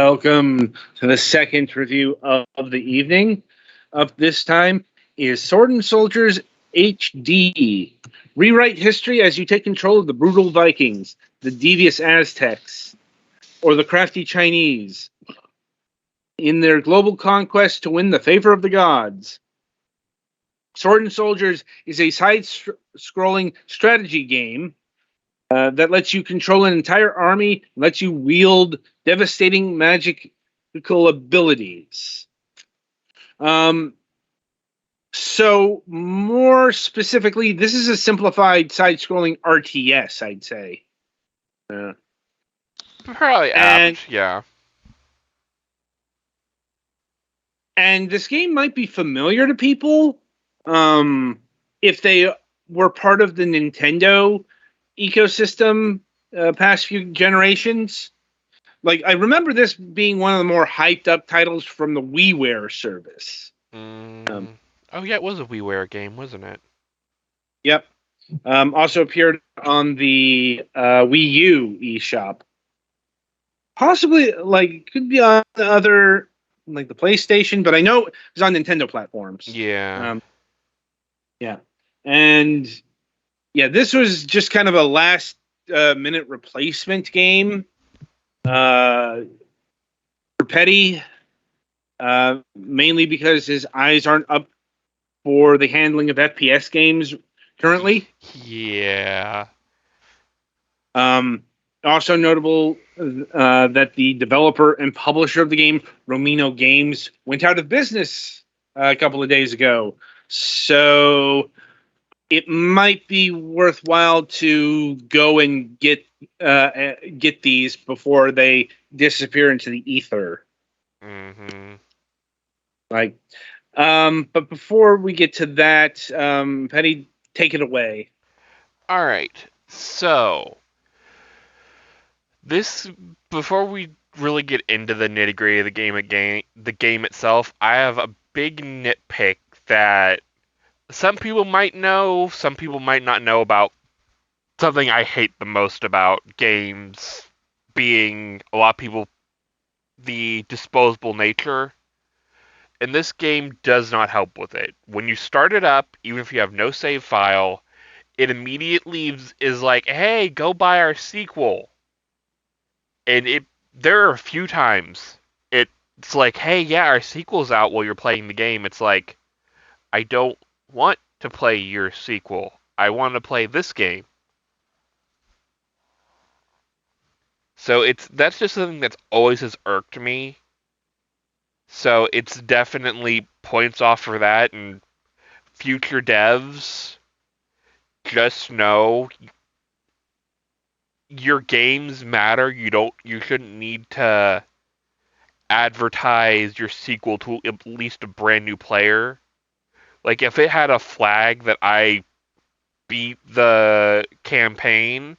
Welcome to the second review of the evening. Up this time is Sword and Soldiers HD. Rewrite history as you take control of the brutal Vikings, the devious Aztecs, or the crafty Chinese in their global conquest to win the favor of the gods. Sword and Soldiers is a side-scrolling strategy game that lets you control an entire army, lets you wield devastating magical abilities. So more specifically, this is a simplified side-scrolling RTS, I'd say. Probably apt, yeah. And this game might be familiar to people if they were part of the Nintendo ecosystem past few generations. Like, I remember this being one of the more hyped up titles from the WiiWare service. Oh yeah, it was a WiiWare game, wasn't it? Yep. Also appeared on the Wii U eShop. Possibly, like, could be on the other, like the PlayStation, but I know it was on Nintendo platforms. Yeah. Yeah. And yeah, this was just kind of a last minute replacement game for Petty, mainly because his eyes aren't up for the handling of FPS games currently. Yeah. Also notable that the developer and publisher of the game, Romino Games, went out of business a couple of days ago. So it might be worthwhile to go and get these before they disappear into the ether. Mm-hmm. But before we get to that, Penny, take it away. All right. So before we really get into the nitty gritty of the game itself, I have a big nitpick that some people might know, some people might not know about. Something I hate the most about games being a lot of people the disposable nature. And this game does not help with it. When you start it up, even if you have no save file, it immediately is like, hey, go buy our sequel. And there are a few times it's like, hey, yeah, our sequel's out while you're playing the game. It's like, I don't want to play your sequel. I want to play this game. So that's just something that's always has irked me. So it's definitely points off for that, and future devs, just know your games matter. You shouldn't need to advertise your sequel to at least a brand new player. Like, if it had a flag that I beat the campaign,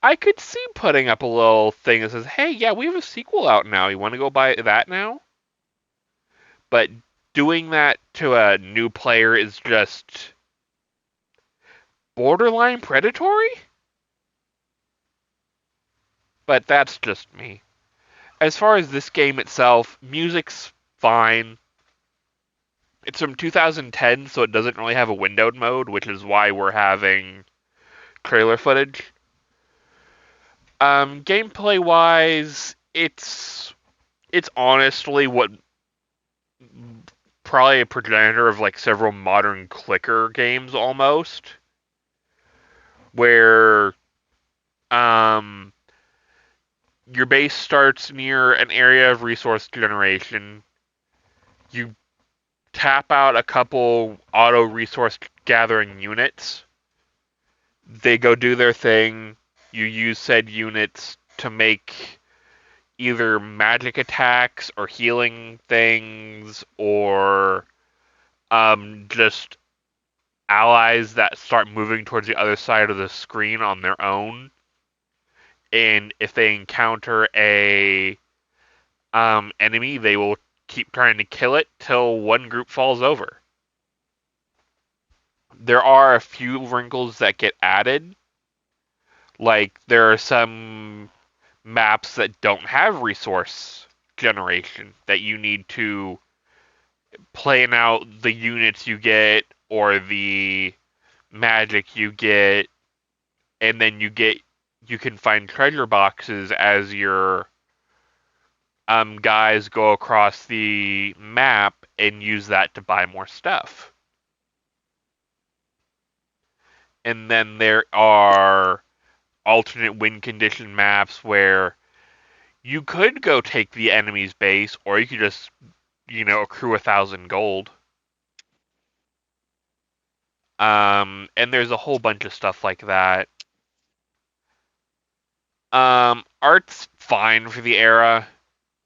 I could see putting up a little thing that says, hey, yeah, we have a sequel out now. You want to go buy that now? But doing that to a new player is just borderline predatory? But that's just me. As far as this game itself, music's fine. It's from 2010, so it doesn't really have a windowed mode, which is why we're having trailer footage. Gameplay-wise, it's honestly what probably a progenitor of like several modern clicker games almost, where your base starts near an area of resource generation. You tap out a couple auto resource gathering units. They go do their thing. You use said units to make either magic attacks or healing things, or just allies that start moving towards the other side of the screen on their own. And if they encounter a enemy, they will keep trying to kill it till one group falls over. There are a few wrinkles that get added. Like, there are some maps that don't have resource generation that you need to plan out the units you get or the magic you get, and then you can find treasure boxes as your guys go across the map and use that to buy more stuff. And then there are alternate win condition maps where you could go take the enemy's base, or you could just, accrue 1,000 gold. And there's a whole bunch of stuff like that. Art's fine for the era.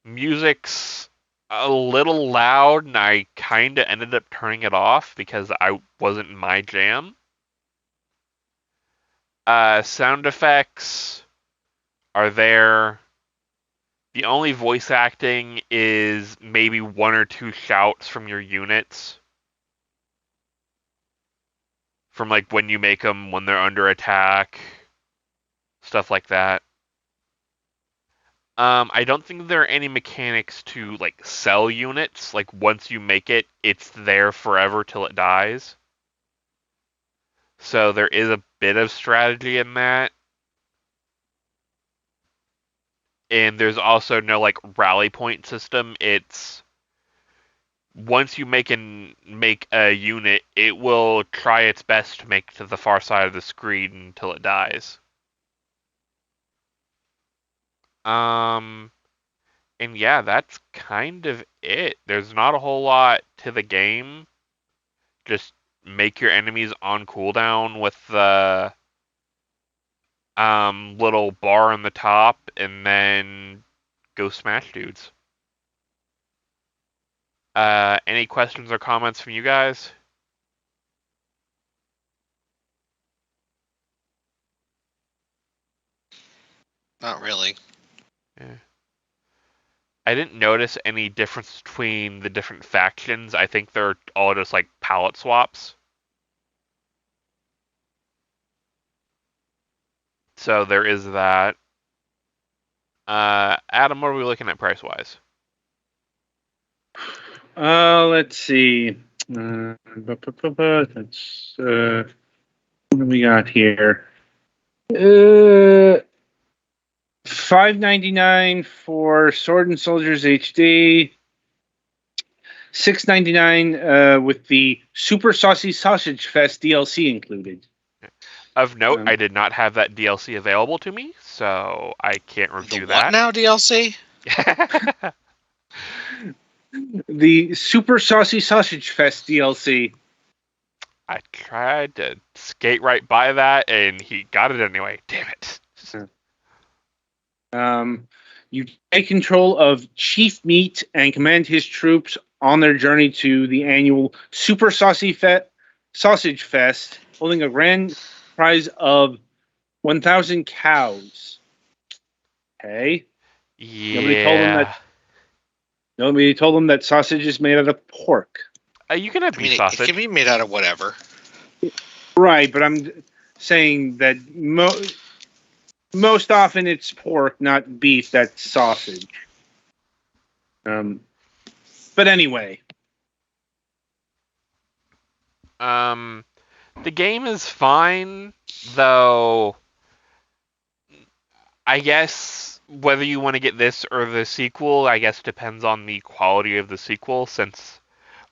Music's a little loud, and I kind of ended up turning it off because I wasn't my jam. Sound effects are there. The only voice acting is maybe one or two shouts from your units. From like when you make them when they're under attack. Stuff like that. I don't think there are any mechanics to like sell units. Like once you make it, it's there forever till it dies. So there is a bit of strategy in that. And there's also no like rally point system. It's once you make a unit, it will try its best to make it to the far side of the screen until it dies. And yeah, that's kind of it. There's not a whole lot to the game. Just make your enemies on cooldown with the little bar on the top, and then go smash dudes. Any questions or comments from you guys? Not really. Yeah. I didn't notice any difference between the different factions. I think they're all just like palette swaps. So there is that. Adam, what are we looking at price-wise? Let's see. That's what do we got here? $5.99 for Sword and Soldiers HD. $6.99 with the Super Saucy Sausage Fest DLC included. Of note, I did not have that DLC available to me, so I can't review that. What now, DLC? The Super Saucy Sausage Fest DLC. I tried to skate right by that, and he got it anyway. Damn it. You take control of Chief Meat and command his troops on their journey to the annual Super Sausage Fest, holding a grand prize of 1,000 cows. Okay. Yeah. Nobody told them that sausage is made out of pork. You can have beef sausage. It can be made out of whatever. Right, but I'm saying that most often it's pork, not beef. That's sausage. But anyway. The game is fine, though. I guess whether you want to get this or the sequel, I guess depends on the quality of the sequel, since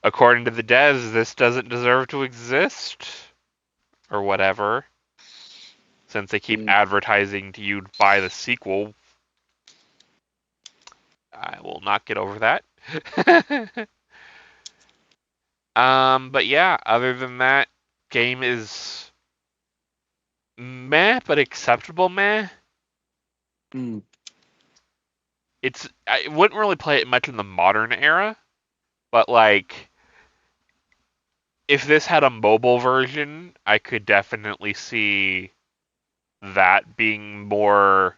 according to the devs, this doesn't deserve to exist. Or whatever. Since they keep advertising to you to buy the sequel. I will not get over that. But yeah, other than that, game is meh, but acceptable meh. I wouldn't really play it much in the modern era, but like, if this had a mobile version, I could definitely see that being more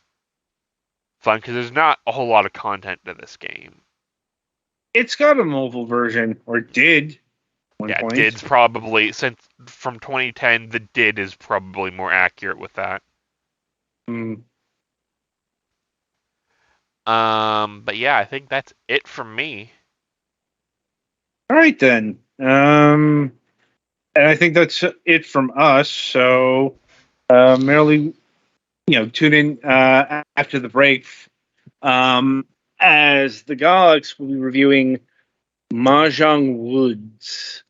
fun, because there's not a whole lot of content to this game. It's got a mobile version, or did. Yeah, did's probably, since from 2010, the did is probably more accurate with that. But yeah, I think that's it from me. All right then. And I think that's it from us. So, merely, tune in after the break, as the Galax will be reviewing Mahjong Woods.